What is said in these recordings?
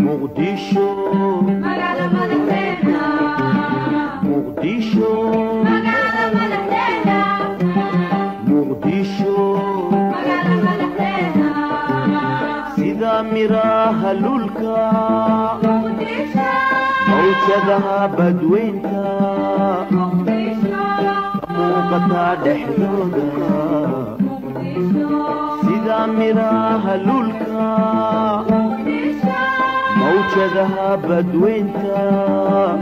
muqdisho magaalada madaxdeena muqdisho magaalada madaxdeena muqdisho magaalada madaxdeena sida miraha lulka muqdisho mawjadaha badweynta muqdisho muuqata dhexdooda muqdisho sida miraha lulka muqdisho mawjadaha badweynta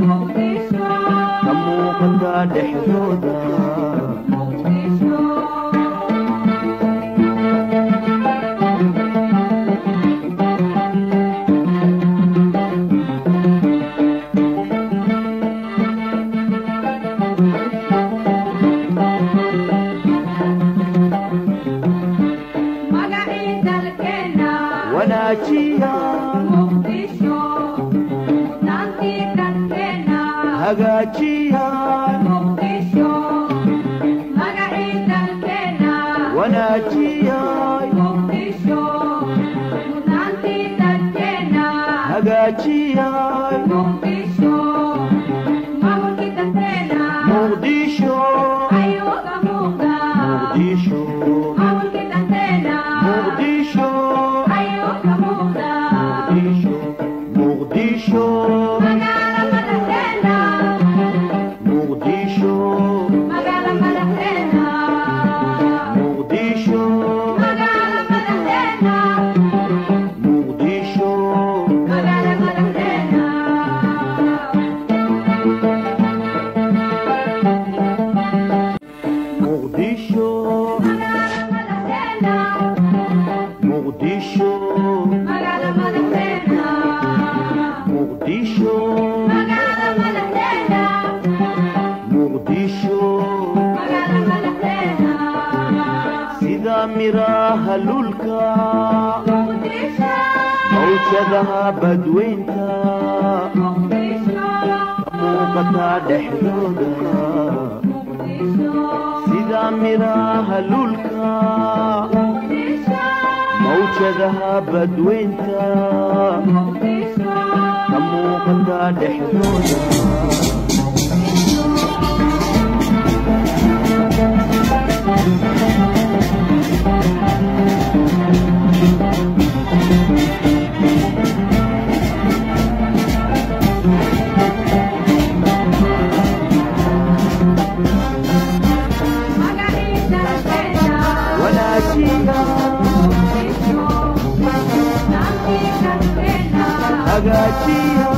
muqdisho ka muuqata dhexdooda muqdisho wanaajiya muqdisho mudnaantii dadkeena hagaajiya muqdisho magacii dalkeena wanaajiya muqdisho mudnaantii dadkeena hagaajiya muqdisho maamulkii dadkeena muqdisho ayuu ka muuqdaa muqdisho maamulkii dadkeena muqdisho ayuu ka muuqdaa muqdisho magaalada madaxdeena muqdisho magaalada madaxdeena muqdisho magaalada madaxdeena muqdisho magaalada madaxdeena muqdisho muqdisho magaalada madaxdeena muqdisho magaalada madaxdeena muqdisho magaalada madaxdeena sida miraha lulka muqdisho mawjadaha badweynta muqdisho muuqata dhexdooda muqdisho sida miraha lulka muqdisho mawjadaha badweynta muqdisho ka muuqata dhexdooda magacii dalkeena wanaajiya muqdisho mudnaantii dadkeena hagaajiya